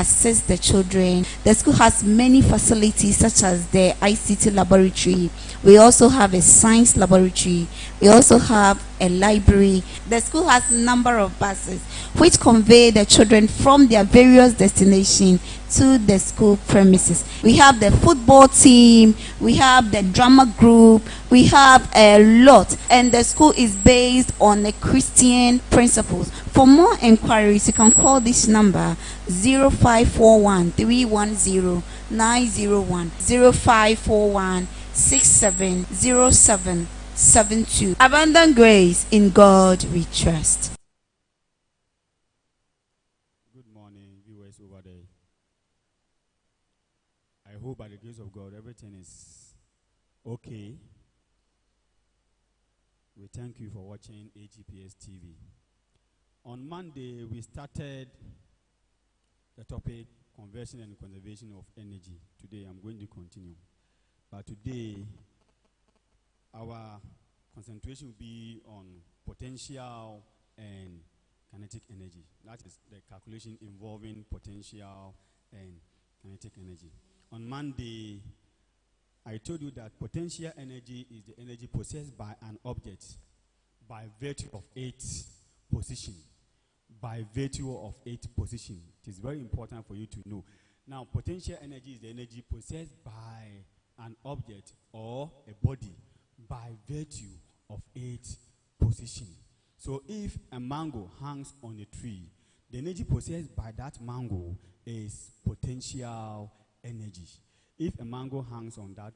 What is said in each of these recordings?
assist the children. The school has many facilities such as the ICT laboratory. We also have a science laboratory. We also have a library. The school has a number of buses which convey the children from their various destinations to the school premises. We have the football team, we have the drama group, we have a lot, and the school is based on the Christian principles. For more inquiries, you can call this number 0541 310 901 0541 670772. Abundant grace, in God we trust. Good morning, viewers over there. I hope by the grace of God everything is okay. We thank you for watching AGPS TV. On Monday, we started the topic conversion and conservation of energy. Today, I'm going to continue. But today, our concentration will be on potential and kinetic energy. That is the calculation involving potential and kinetic energy. On Monday, I told you that potential energy is the energy possessed by an object by virtue of its position. By virtue of its position. It is very important for you to know. Now, potential energy is the energy possessed by an object or a body by virtue of its position. So if a mango hangs on a tree, the energy possessed by that mango is potential energy. If a mango hangs on a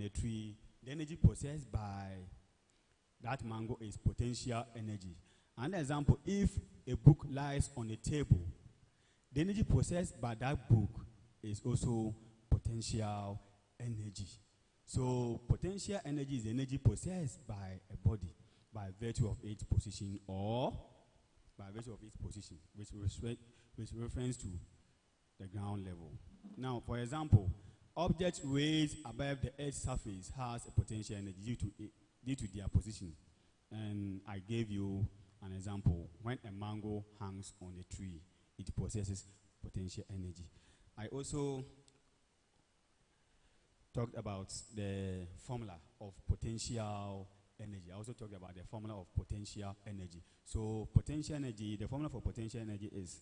tree, the energy possessed by that mango is potential energy. Another example, if a book lies on a table, the energy possessed by that book is also potential energy. So potential energy is the energy possessed by a body by virtue of its position or by virtue of its position, which refers to the ground level. Now, for example, objects raised above the Earth's surface has a potential energy due to their position. And I gave you an example. When a mango hangs on a tree, it possesses potential energy. I also talked about the formula of potential energy. I also talked about the formula of potential energy. So potential energy, the formula for potential energy is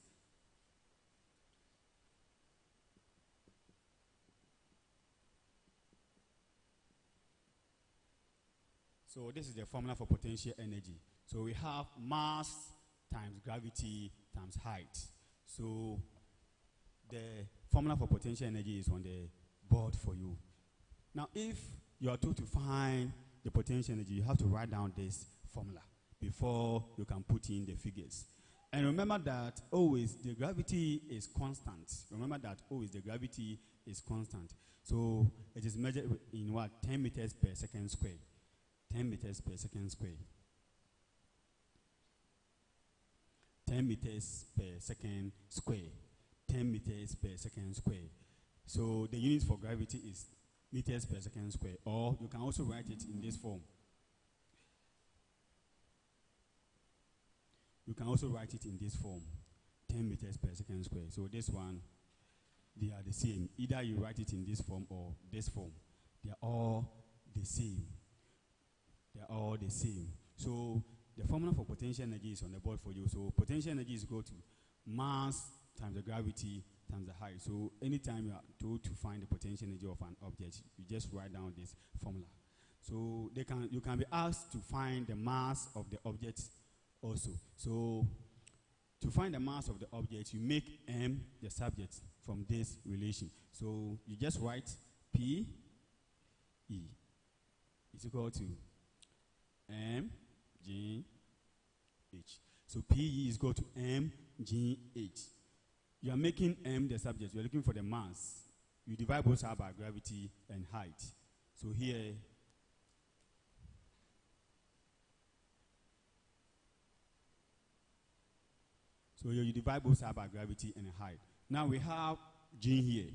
so this is the formula for potential energy. So we have mass times gravity times height. So the formula for potential energy is on the board for you. Now, if you are told to find the potential energy, you have to write down this formula before you can put in the figures. And remember that always the gravity is constant. Remember that always the gravity is constant. So it is measured in what? 10 meters per second square. 10 meters per second square. 10 meters per second square. 10 meters per second square. So the unit for gravity is meters per second square, or you can also write it in this form. You can also write it in this form, 10 meters per second square. So this one, they are the same. Either you write it in this form or this form. They are all the same. They are all the same. So the formula for potential energy is on the board for you. So potential energy is equal to mass times the gravity times the height. So anytime you are told to find the potential energy of an object, you just write down this formula. So you can be asked to find the mass of the object also. So to find the mass of the object, you make M the subject from this relation. So you just write P E is equal to M G H. So P E is equal to M G H. You are making M the subject. You are looking for the mass. You divide both sides by gravity and height. So here, you divide both sides by gravity and height. Now we have G here.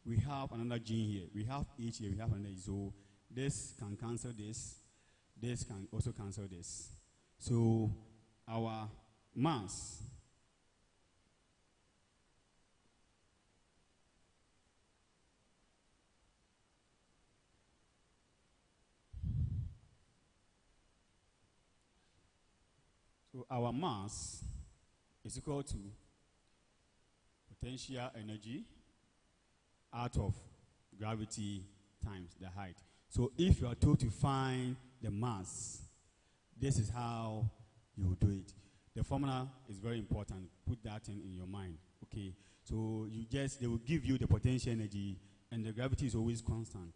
We have another G here. We have H here. We have another. So this can cancel this. This can also cancel this. So our mass So our mass is equal to potential energy out of gravity times the height. So if you are told to find the mass, this is how you do it. The formula is very important. Put that in your mind. Okay. So they will give you the potential energy, and the gravity is always constant.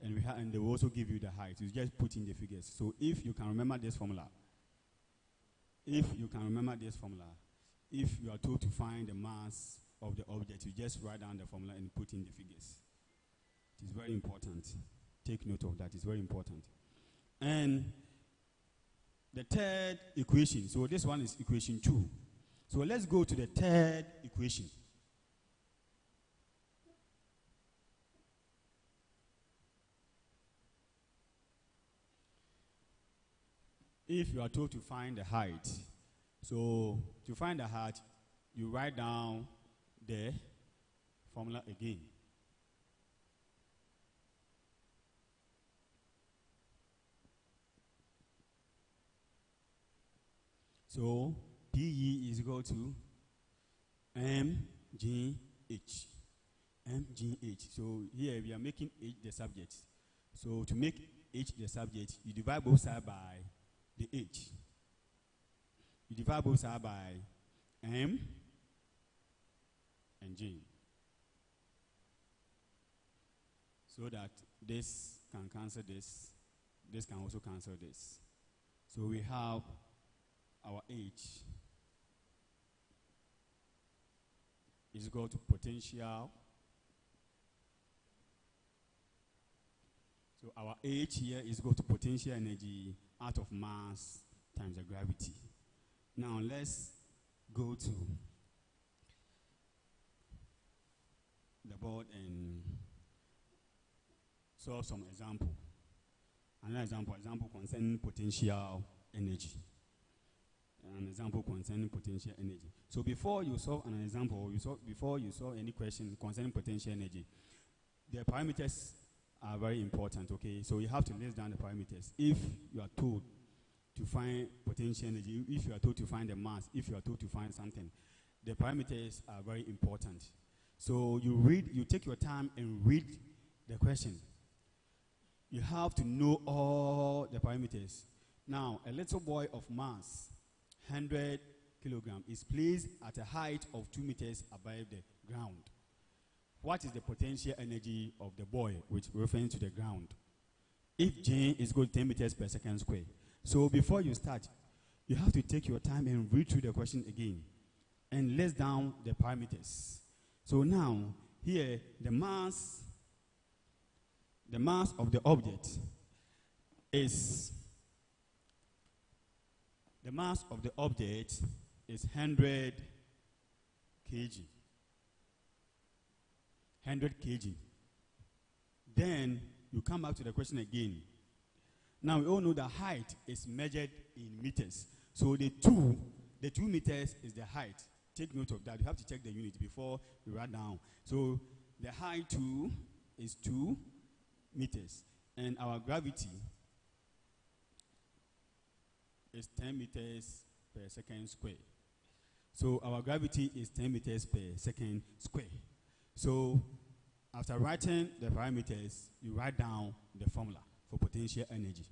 And they will also give you the height. You just put in the figures. So if you can remember this formula, if you are told to find the mass of the object, you just write down the formula and put in the figures. It is very important. Take note of that. It's very important. And the third equation, so this one is equation 2. So let's go to the third equation. If you are told to find the height, so to find the height, you write down the formula again. So PE is equal to MGH. MGH. So here we are making H the subject. So to make H the subject, you divide both sides by the H. You divide both sides by M and G. So that this can cancel this. This can also cancel this. So we have our H is equal to potential. So our H here is equal to potential energy out of mass times the gravity. Now let's go to the board and solve some example. Another example concerning potential energy. An example concerning potential energy. So before you solve an example, before you solve any question concerning potential energy, the parameters are very important, okay? So you have to list down the parameters. If you are told to find potential energy, if you are told to find the mass, if you are told to find something, the parameters are very important. So you take your time and read the question. You have to know all the parameters. Now, a little boy of mass 100 kilograms is placed at a height of 2 meters above the ground. What is the potential energy of the boy, which refers to the ground? If J is equal to 10 meters per second square. So before you start, you have to take your time and read through the question again and list down the parameters. So now, here, the mass of the object is 100 kg. 100 kg. Then you come back to the question again. Now we all know the height is measured in meters. So the 2 meters is the height. Take note of that. You have to check the unit before you write down. So the height 2 is 2 meters. And our gravity is 10 meters per second square. So our gravity is 10 meters per second square. So after writing the parameters, you write down the formula for potential energy.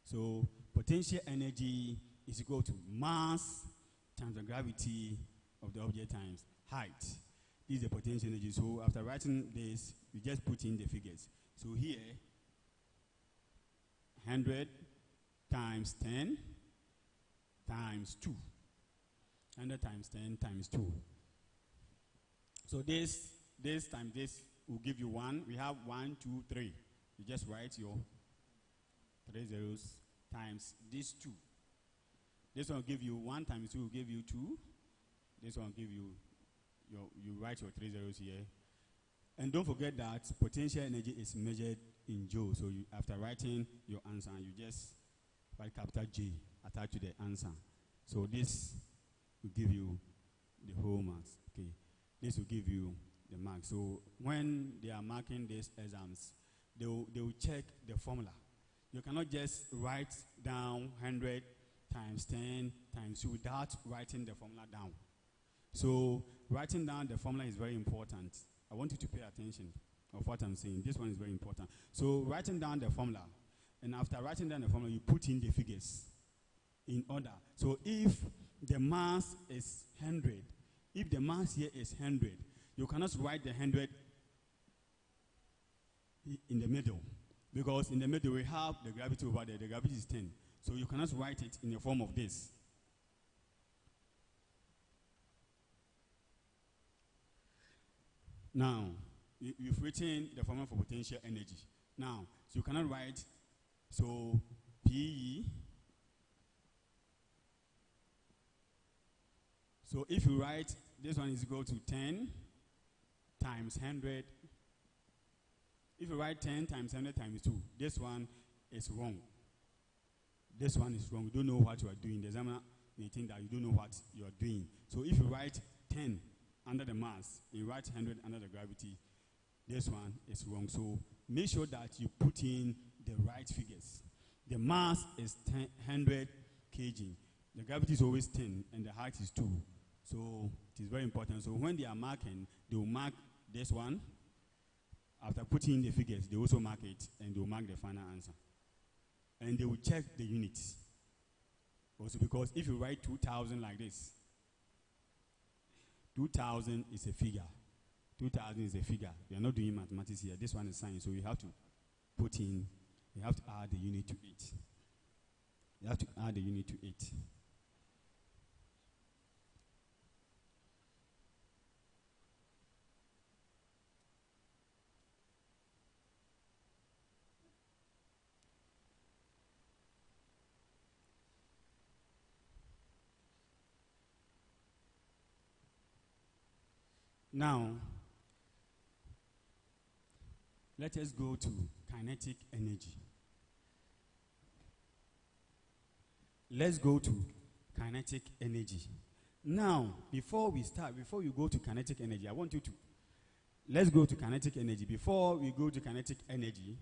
So potential energy is equal to mass times the gravity of the object times height. This is the potential energy. So after writing this, you just put in the figures. So here, 100 times 10 times 2. 100 times 10 times 2. So this times this will give you 1. We have 1, 2, 3. You just write your 3 zeros times this 2. This one will give you 1 times 2 will give you 2. This one will give you you write your 3 zeros here. And don't forget that potential energy is measured in joules. So after writing your answer, you just write capital J attached to the answer. So this will give you the whole marks. Okay, this will give you the marks. So when they are marking these exams, they will check the formula. You cannot just write down 100 times 10 times 2 without writing the formula down. So writing down the formula is very important. I want you to pay attention of what I'm saying. This one is very important. So writing down the formula, and after writing down the formula, you put in the figures in order. So if the mass is 100, if the mass here is 100, you cannot write the 100 in the middle, because in the middle we have the gravity over there. The gravity is 10. So you cannot write it in the form of this. Now, you've written the formula for potential energy. Now, so you cannot write, so PE. So if you write, this one is equal to 10 times 100. If you write 10 times 100 times 2, this one is wrong. This one is wrong. You don't know what you are doing. The examiner may think that you don't know what you are doing. So if you write 10 under the mass, you write 100 under the gravity, this one is wrong. So make sure that you put in the right figures. The mass is 100 kg. The gravity is always 10 and the height is 2. So it is very important. So when they are marking, they will mark this one. After putting in the figures, they also mark it and they will mark the final answer. And they will check the units. Also, because if you write 2,000 like this, 2,000 is a figure. 2,000 is a figure. We are not doing mathematics here. This one is science. So you have to put in, you have to add the unit to it. You have to add the unit to it. Now, let us go to kinetic energy. Let's go to kinetic energy. Now, before we start, before you go to kinetic energy, I want you to, let's go to kinetic energy. Before we go to kinetic energy,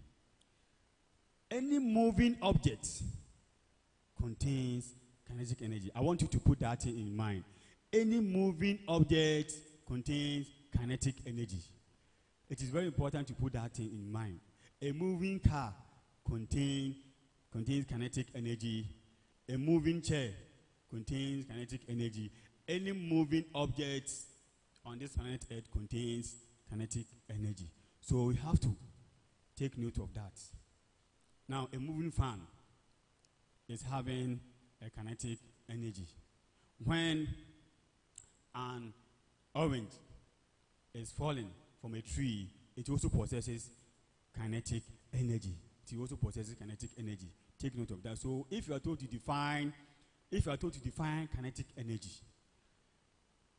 any moving object contains kinetic energy. I want you to put that in mind. Any moving object contains kinetic energy. It is very important to put that in mind. A moving car contains kinetic energy. A moving chair contains kinetic energy. Any moving object on this planet Earth contains kinetic energy. So we have to take note of that. Now, a moving fan is having a kinetic energy. When an orange is falling from a tree, it also possesses kinetic energy. It also possesses kinetic energy. Take note of that. So if you are told to define kinetic energy,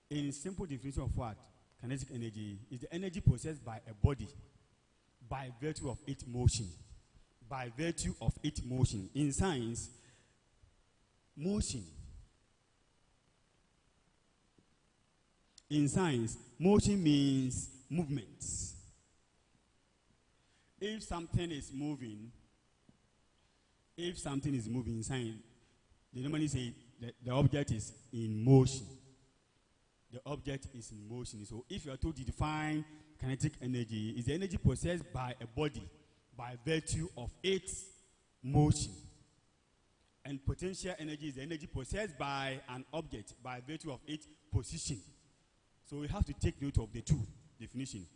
in simple definition of what kinetic energy is, the energy possessed by a body by virtue of its motion. By virtue of its motion. In science, motion. In science, motion means movement. If something is moving in science, they normally say that the object is in motion. The object is in motion. So if you are told to define kinetic energy, is the energy possessed by a body by virtue of its motion. And potential energy is the energy possessed by an object by virtue of its position. So we have to take note of the two definitions.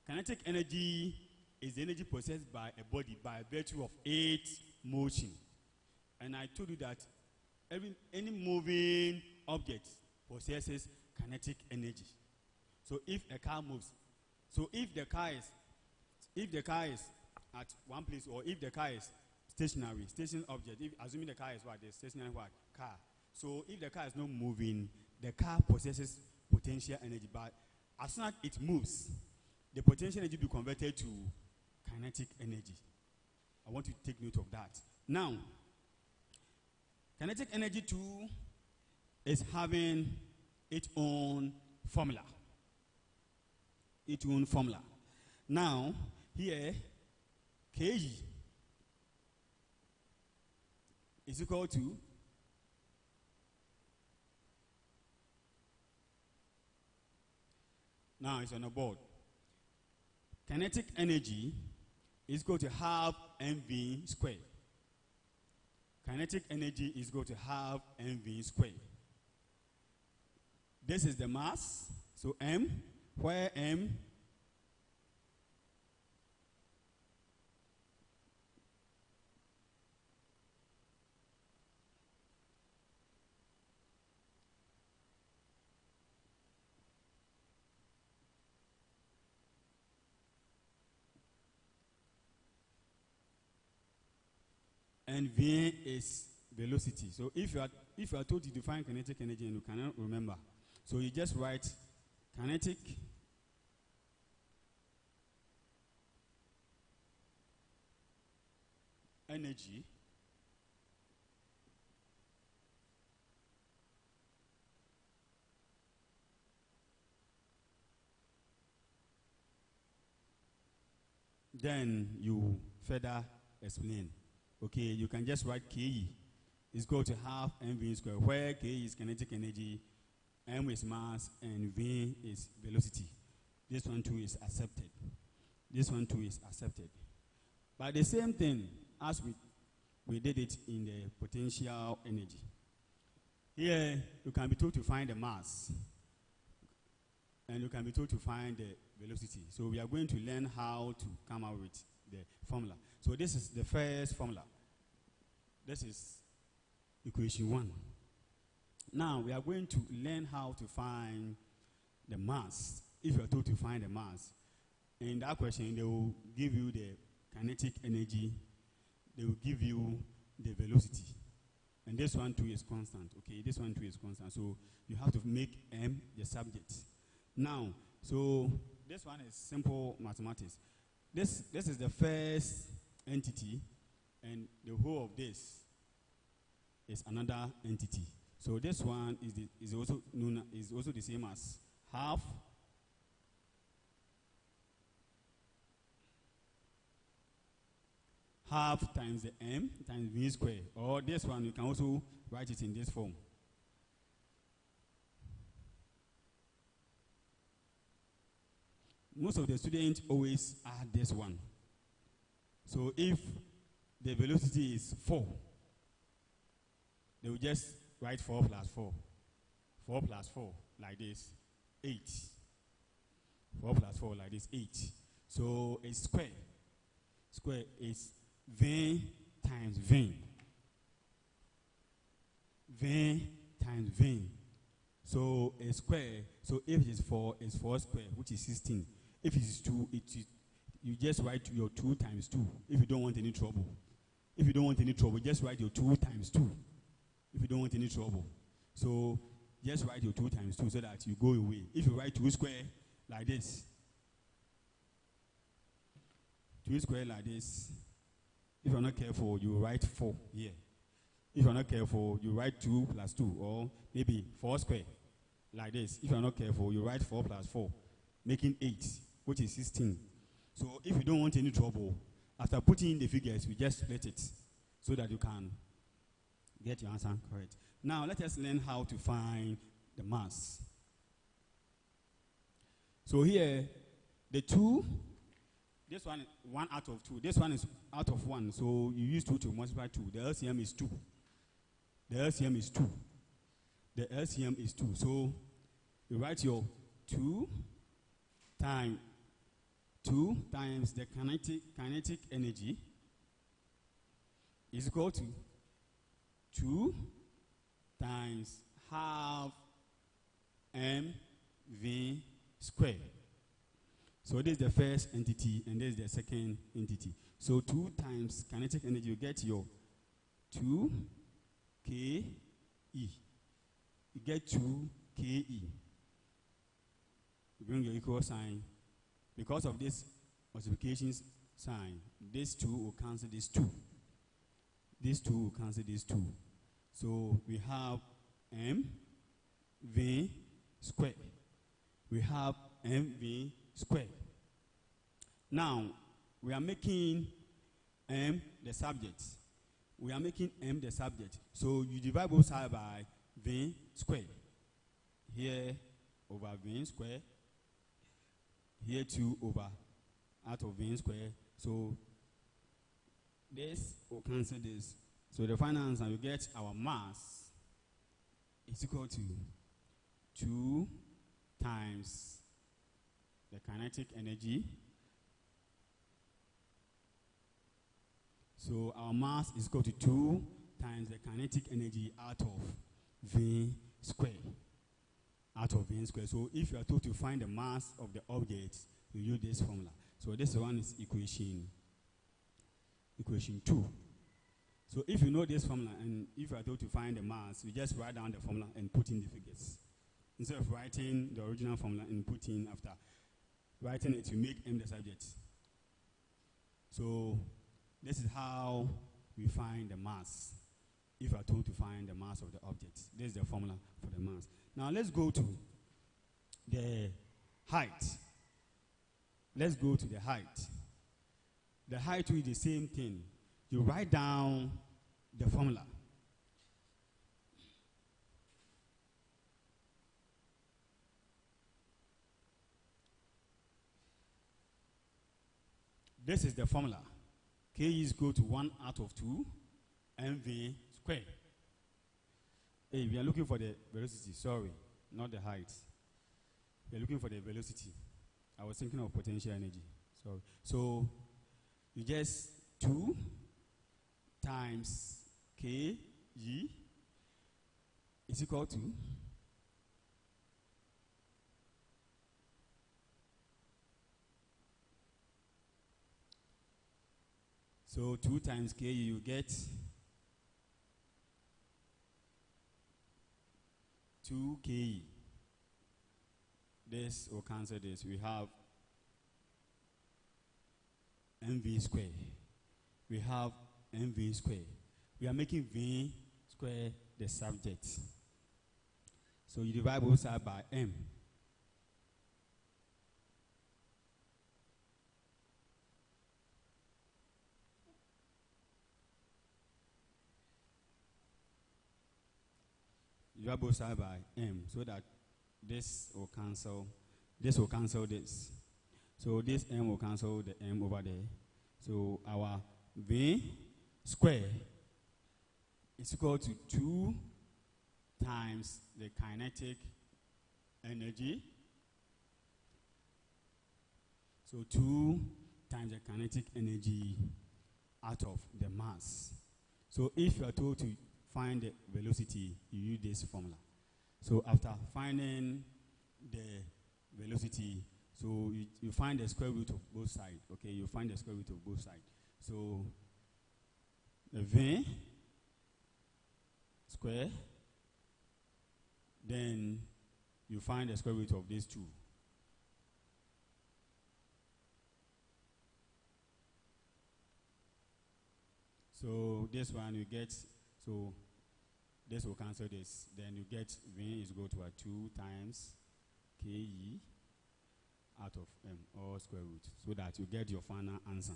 Kinetic energy is the energy possessed by a body by virtue of its motion. And I told you that any moving object possesses kinetic energy. So if a car moves, so if the car is at one place, or if the car is stationary object, assuming the car is what? The stationary what? Car. So if the car is not moving, the car possesses potential energy, but as soon as it moves, the potential energy will be converted to kinetic energy. I want you to take note of that. Now, kinetic energy too is having its own formula. Its own formula. Now, here, kg is equal to now it's on the board. Kinetic energy is equal to half mv squared. Kinetic energy is equal to half mv squared. This is the mass, so m, where m and v is velocity. So if you are told to define kinetic energy and you cannot remember, so you just write kinetic energy then you further explain. Okay, you can just write Ke is equal to half mv squared, where Ke is kinetic energy, m is mass, and v is velocity. This one too is accepted. This one too is accepted. But the same thing as we did it in the potential energy. Here, you can be told to find the mass, and you can be told to find the velocity. So we are going to learn how to come up with the formula. So this is the first formula. This is equation 1. Now we are going to learn how to find the mass. If you are told to find the mass, in that question they will give you the kinetic energy, they will give you the velocity, and this one too is constant. Okay, this one too is constant. So you have to make m the subject. Now, so this one is simple mathematics. This is the first entity, and the whole of this is another entity. So this one is also the same as half times the m times v squared. Or this one, you can also write it in this form. Most of the students always add this one. So if the velocity is 4, they will just write 4 plus 4. 4 plus 4 like this, 8. 4 plus 4 like this, 8. So a square. Square is v times v. V times v. So a square, so if it is 4, it's 4 square, which is 16. If it is 2, you just write your 2 times 2 if you don't want any trouble. If you don't want any trouble, just write your 2 times 2 if you don't want any trouble. So just write your 2 times 2 so that you go away. If you write 2 square like this, 2 square like this, if you're not careful, you write 4 here. If you're not careful, you write 2 plus 2, or maybe 4 square like this. If you're not careful, you write 4 plus 4, making 8, which is 16. So if you don't want any trouble, after putting in the figures, we just split it so that you can get your answer correct. Now let us learn how to find the mass. So here, the 2, this one is 1 out of 2. This one is out of 1. So you use 2 to multiply 2. The LCM is 2. The LCM is 2. The LCM is 2. So you write your 2 times the kinetic energy is equal to 2 times half mv squared. So this is the first entity, and this is the second entity. So 2 times kinetic energy, you get your 2 Ke. You get 2 Ke. You bring your equal sign. Because of this multiplication sign, this 2 will cancel this 2. This 2 will cancel this 2. So we have mv squared. We have mv squared. Now, we are making M the subject. We are making M the subject. So you divide both sides by V square. Here over V square. Here 2 over out of V square. So this will cancel this. So the final answer, you get our mass is equal to 2 times the kinetic energy. So our mass is equal to 2 times the kinetic energy out of V square. Out of V square. So if you are told to find the mass of the object, you use this formula. So this one is equation 2. So if you know this formula and if you are told to find the mass, you just write down the formula and put in the figures. Instead of writing the original formula and putting after writing it, you make M the subject. So this is how we find the mass. If you are told to find the mass of the object, this is the formula for the mass. Now let's go to the height. Let's go to the height. The height will be the same thing. You write down the formula. This is the formula. K is equal to 1 out of 2 mv squared. Hey, we are looking for the velocity. Sorry, not the height. We are looking for the velocity. I was thinking of potential energy. Sorry. So you just 2 times K G is equal to so 2 times K you get 2K. This will cancel this. We have mv square. We have mv square. We are making v square the subject. So you divide both sides by m. You divide both sides by m so that this will cancel this. So this m will cancel the m over there. So our v square is equal to 2 times the kinetic energy. So 2 times the kinetic energy out of the mass. So if you are told to find the velocity, you use this formula. So after finding the velocity, so you find the square root of both sides. Okay, you find the square root of both sides. So the v square, then you find the square root of these two. So this one you get, so this will cancel this. Then you get v is equal to 2 times ke out of m, or square root, so that you get your final answer.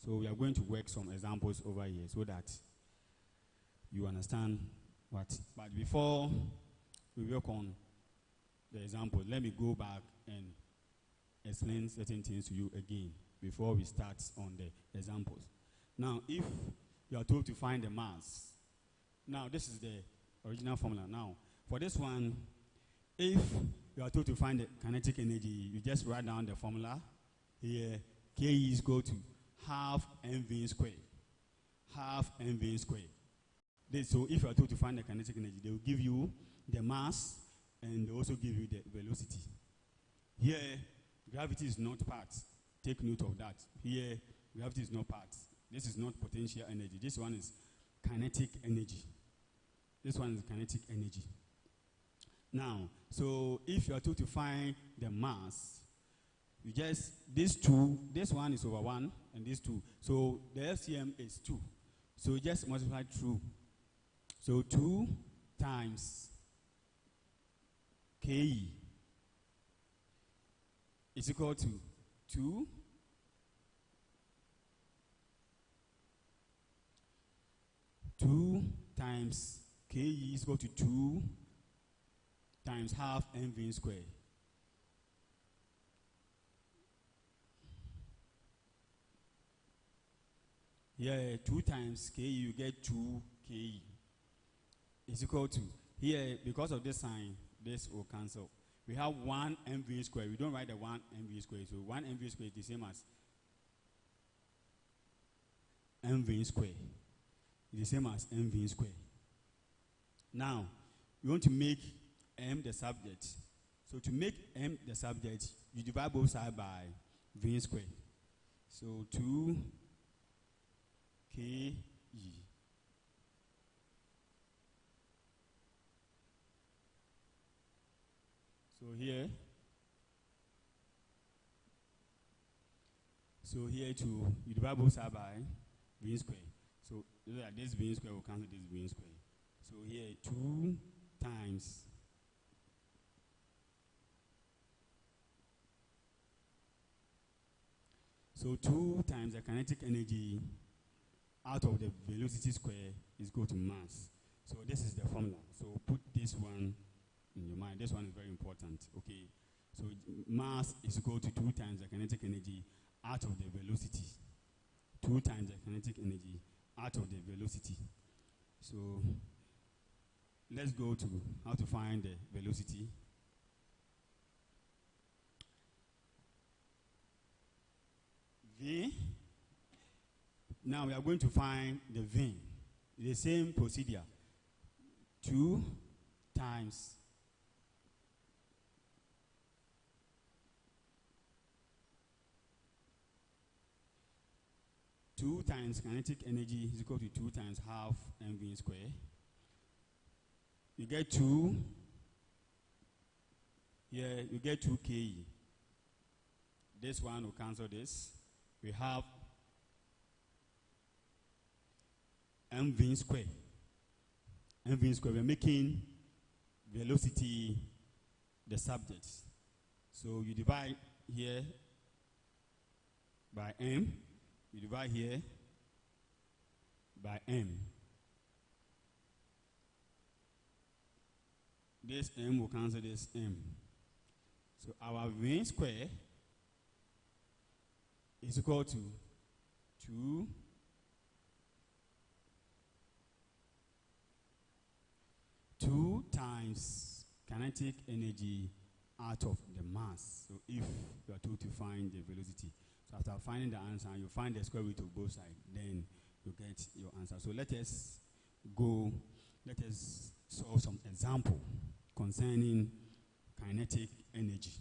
So we are going to work some examples over here so that you understand what. But before we work on the example, let me go back and explain certain things to you again before we start on the examples. Now, if you are told to find the mass, now this is the original formula. Now, for this one, if you are told to find the kinetic energy, you just write down the formula here. K is equal to half mv squared. Half mv squared. So if you are told to find the kinetic energy, they will give you the mass and they also give you the velocity. Here, gravity is not part. Take note of that. Here, gravity is not part. This is not potential energy. This one is kinetic energy. This one is kinetic energy. Now, so if you are told to find the mass, you just, these two, this one is over 1 and these 2. So the LCM is 2. So you just multiply through. So 2 times Ke is equal to 2 2 times ke is equal to 2 times half mv square. Here, 2 times ke, you get 2 ke is equal to, here, because of this sign, this will cancel. We have 1 mv square. We don't write the 1 mv square. So 1 mv square is the same as mv square. It's the same as mv square. Now, we want to make m the subject. So to make m the subject, you divide both sides by v square. So 2 ke. So here too, you divide both sides by v square. So this v square will cancel this v square. So here 2 times the kinetic energy out of the velocity square is equal to mass. So this is the formula. So put this one in your mind. This one is very important. Okay. So mass is equal to 2 times the kinetic energy out of the velocity. 2 times the kinetic energy out of the velocity. So let's go to how to find the velocity. V. Now we are going to find the V. The same procedure. 2 times kinetic energy is equal to 2 times half mv square. You get 2. Here you get 2 ke. This one will cancel this. We have mv square. Mv square. We're making velocity the subject. So you divide here by m. You divide here by m. This m will cancel this m. So our v square is equal to 2 times kinetic energy out of the mass. So if you are told to find the velocity, so after finding the answer, you find the square root of both sides, then you get your answer. So let us solve some example concerning kinetic energy.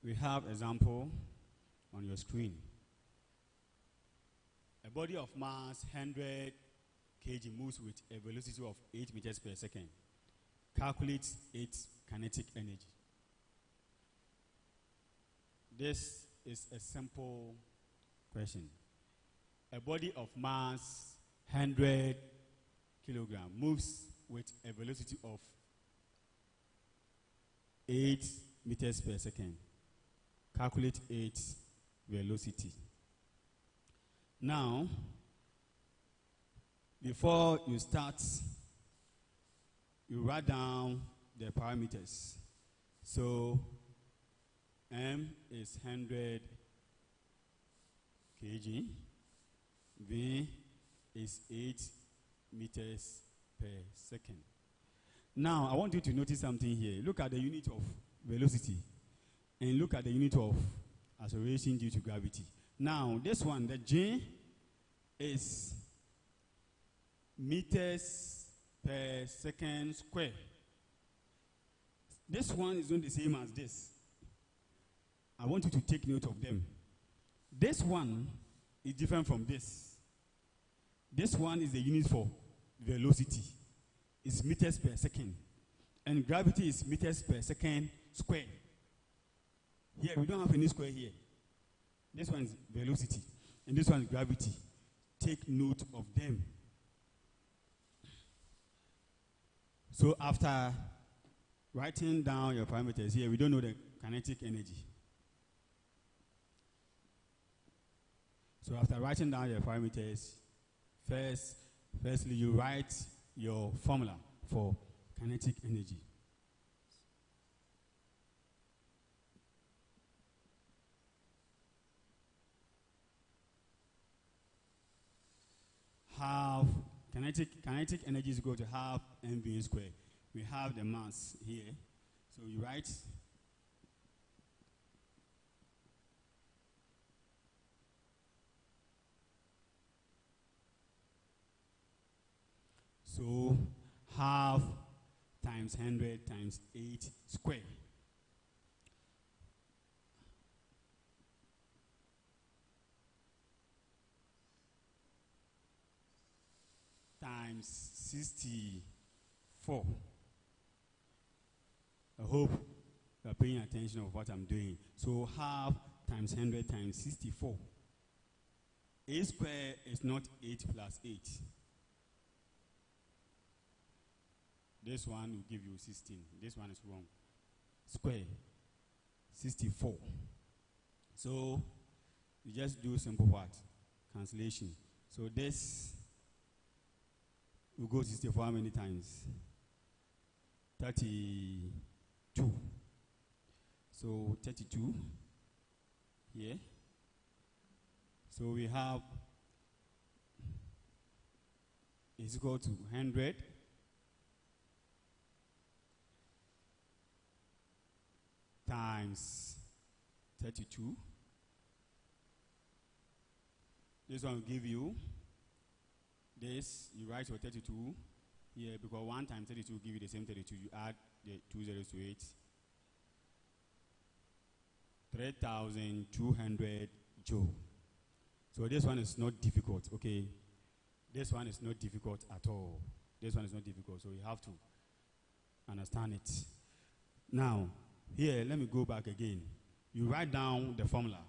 We have example on your screen. A body of mass 100 kg moves with a velocity of 8 meters per second. Calculate its kinetic energy. This is a simple question. A body of mass 100 kilogram moves with a velocity of 8 meters per second. Calculate its velocity. Now, before you start, you write down the parameters. So, m is 100 kg. V is 8 meters per second. Now, I want you to notice something here. Look at the unit of velocity and look at the unit of acceleration due to gravity. Now, this one, the G is meters per second square. This one is not the same as this. I want you to take note of them. This one is different from this. This one is the unit for velocity. It's meters per second. And gravity is meters per second square. Here, we don't have any square here. This one is velocity, and this one is gravity. Take note of them. So after writing down your parameters here, we don't know the kinetic energy. So after writing down your parameters, firstly you write your formula for kinetic energy. Half kinetic energy is equal to half mv squared. We have the mass here, so you write so half times 100 times 8 square times 64. I hope you are paying attention of what I'm doing. So half times 100 times 64. A square is not 8 plus 8. This one will give you 16. This one is wrong. Square 64. So you just do simple what? Cancellation. So this will go 64 how many times? 32. So 32 here. So we have is equal to 100 times 32. This one will give you this. You write your 32 here because 1 times 32 will give you the same 32. You add the 2 zeros to it. 3,200 joule. So this one is not difficult, okay? This one is not difficult at all. This one is not difficult, so you have to understand it. Now, here, let me go back again. You write down the formula.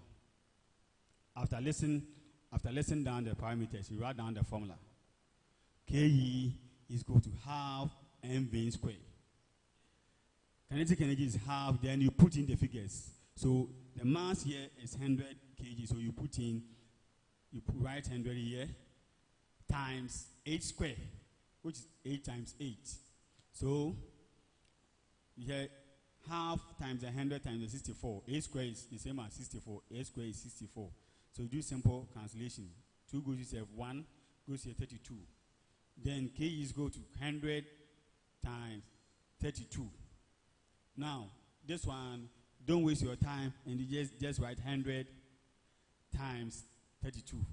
After listing down the parameters, you write down the formula. KE is equal to half mv squared. Kinetic energy is half, then you put in the figures. So the mass here is 100 kg, so you write 100 here, times 8 squared, which is 8 times 8. So here, half times 100 times the 64. 8 squared is the same as 64. 8 squared is 64. So do simple cancellation. 2 goes to yourself, 1 goes to 32. Then K is equal to 100 times 32. Now, this one, don't waste your time and you just write 100 times 32.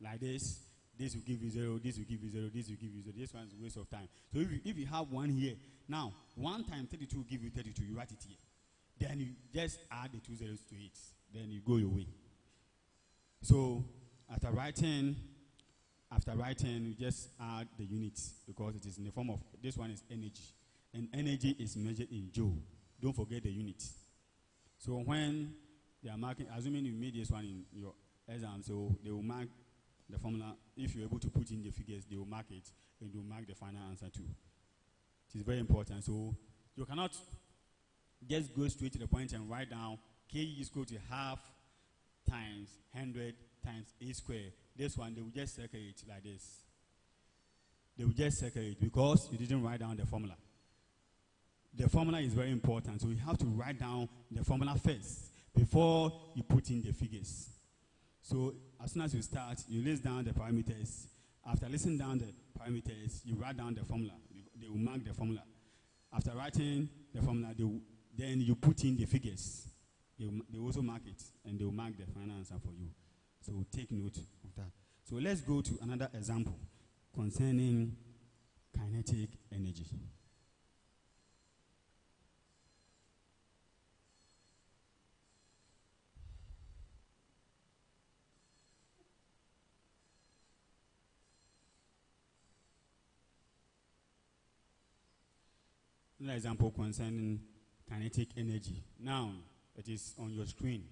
Like this. This will give you 0, this will give you 0, this will give you 0. This one is a waste of time. So if you have 1 here, now 1 times 32 will give you 32. You write it here. Then you just add the 2 zeros to it. Then you go your way. So after writing, you just add the units because it is in the form of, this one is energy. And energy is measured in joule. Don't forget the units. So when they are marking, assuming you made this one in your exam, so they will mark the formula. If you're able to put in the figures, they will mark it and they will mark the final answer too. It is very important. So you cannot just go straight to the point and write down K is equal to half times 100 times A squared. This one, they will just circle it like this. They will just circle it because you didn't write down the formula. The formula is very important, so you have to write down the formula first before you put in the figures. So as soon as you start, you list down the parameters. After listing down the parameters, you write down the formula. They will mark the formula. After writing the formula, then you put in the figures. They also mark it, and they will mark the final answer for you. So take note of that. So let's go to another example concerning kinetic energy. Another example concerning kinetic energy. Now, it is on your screen.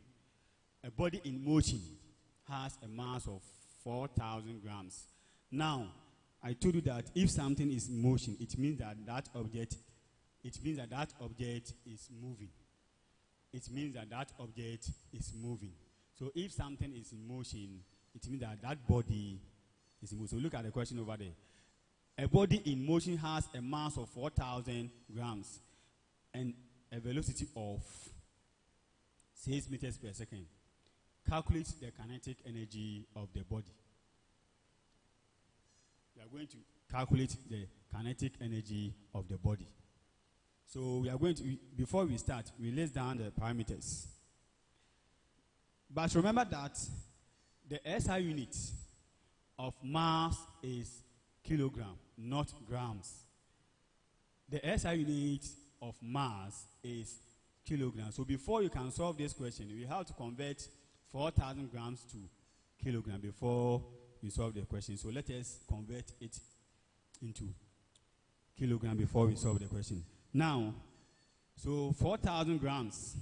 A body in motion has a mass of 4,000 grams. Now, I told you that if something is in motion, it means that that object it means that that object is moving. It means that that object is moving. So if something is in motion, it means that that body is in motion. So look at the question over there. A body in motion has a mass of 4,000 grams and a velocity of 6 meters per second. Calculate the kinetic energy of the body. We are going to calculate the kinetic energy of the body. So we are going to, before we start, we list down the parameters. But remember that the SI unit of mass is kilogram, not grams. The SI unit of mass is kilogram. So before you can solve this question, we have to convert 4,000 grams to kilogram before you solve the question. So let us convert it into kilogram before we solve the question. Now, so 4,000 grams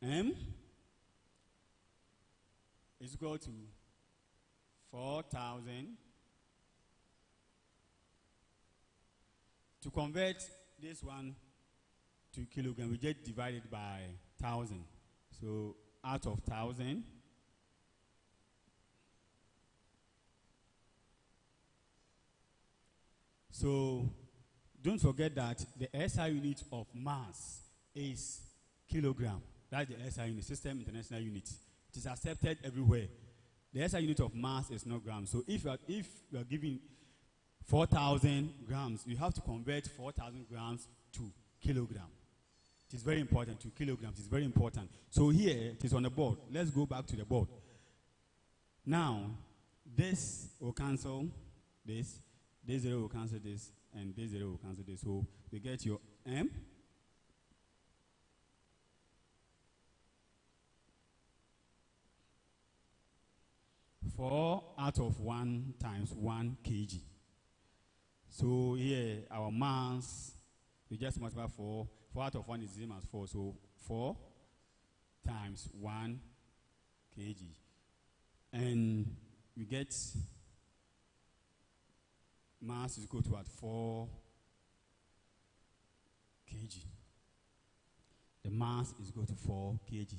M is equal to 4,000. To convert this one to kilogram, we just divide it by 1,000. So out of 1,000, so don't forget that the SI unit of mass is kilogram. That's the SI unit, System International Unit. It is accepted everywhere. The SI unit of mass is not grams. So if you are giving 4,000 grams, you have to convert 4,000 grams to kilogram. It is very important, to kilograms. It's very important. So here, it is on the board. Let's go back to the board. Now, this will cancel this 0 will cancel this, and this 0 will cancel this. So we get your M. Four out of 1 times 1 kg. So here, our mass, we just multiply 4. 4 out of 1 is the same as 4. So 4 times 1 kg. And we get mass is equal to what? 4 kg. The mass is equal to 4 kg.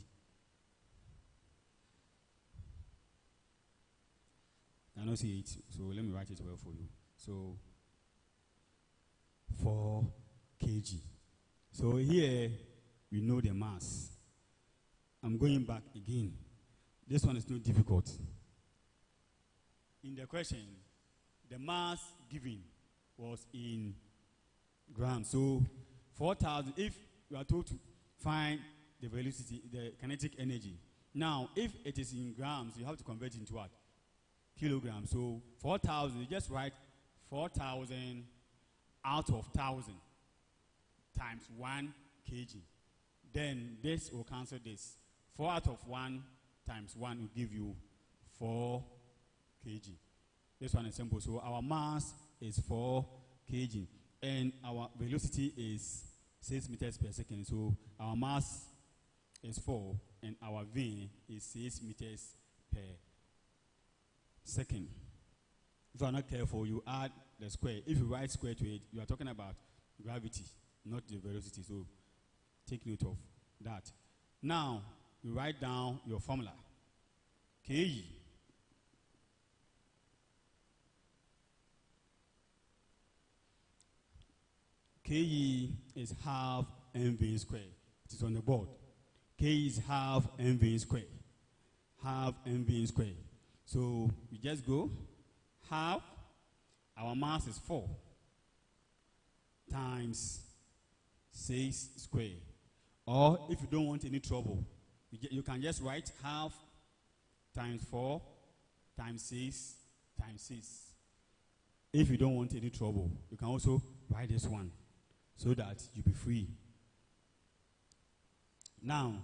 I don't see it, so let me write it well for you. So 4 kg. So here we know the mass. I'm going back again. This one is not difficult. In the question, the mass given was in grams. So 4,000, if you are told to find the velocity, the kinetic energy. Now, if it is in grams, you have to convert it into what? Kilograms. So 4,000, you just write 4,000 out of 1,000 times 1 kg. Then this will cancel this. 4 out of 1 times 1 will give you 4 kg. This one is simple. So our mass is 4 kg. And our velocity is 6 meters per second. So our mass is 4 and our V is 6 meters per second. If you are not careful, you add the square. If you write square to it, you are talking about gravity, not the velocity. So take note of that. Now, you write down your formula. Kg. Kg is half mv squared. It is on the board. K is half mv squared. Half mv squared. So we just go half. Our mass is 4 times 6 squared. Or if you don't want any trouble, you can just write half times 4 times 6 times 6. If you don't want any trouble, you can also write this one so that you'll be free. Now,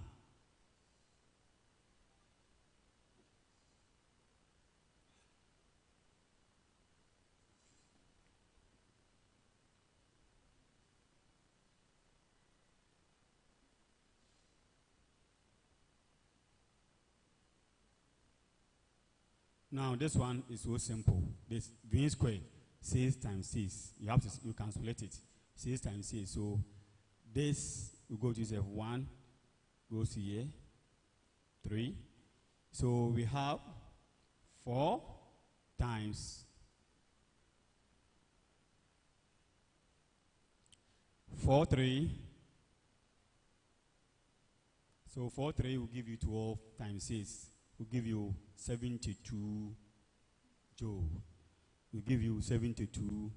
Now this one is so simple. This V square 6 times 6. You can split it. 6 times 6. So this will go to yourself 1 goes here 3. So we have 4 times 4 3. So 4 3 will give you 12 times 6 will give you 72 joule. Will give you 72.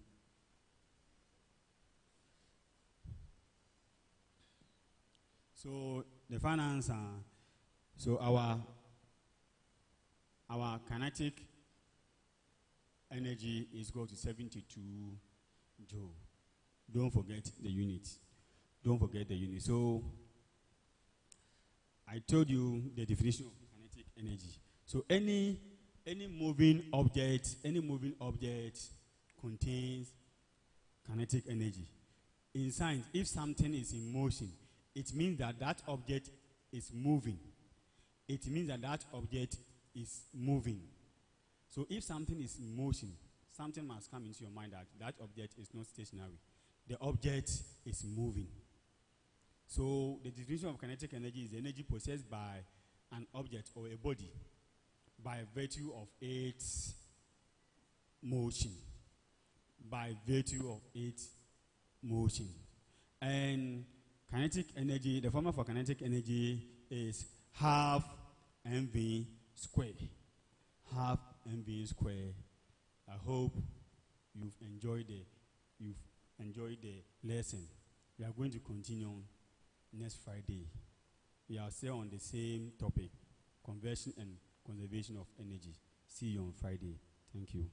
So the final answer. So our kinetic energy is equal to 72 joule. Don't forget the unit. Don't forget the unit. So I told you the definition of kinetic energy. So any moving object contains kinetic energy. In science, if something is in motion, it means that that object is moving. It means that that object is moving. So if something is in motion, something must come into your mind that that object is not stationary. The object is moving. So the definition of kinetic energy is the energy possessed by an object or a body by virtue of its motion. By virtue of its motion. And kinetic energy, the formula for kinetic energy is half mv squared. Half mv squared. I hope you've enjoyed the lesson. We are going to continue next Friday. We are still on the same topic, conversion and conservation of energy. See you on Friday. Thank you.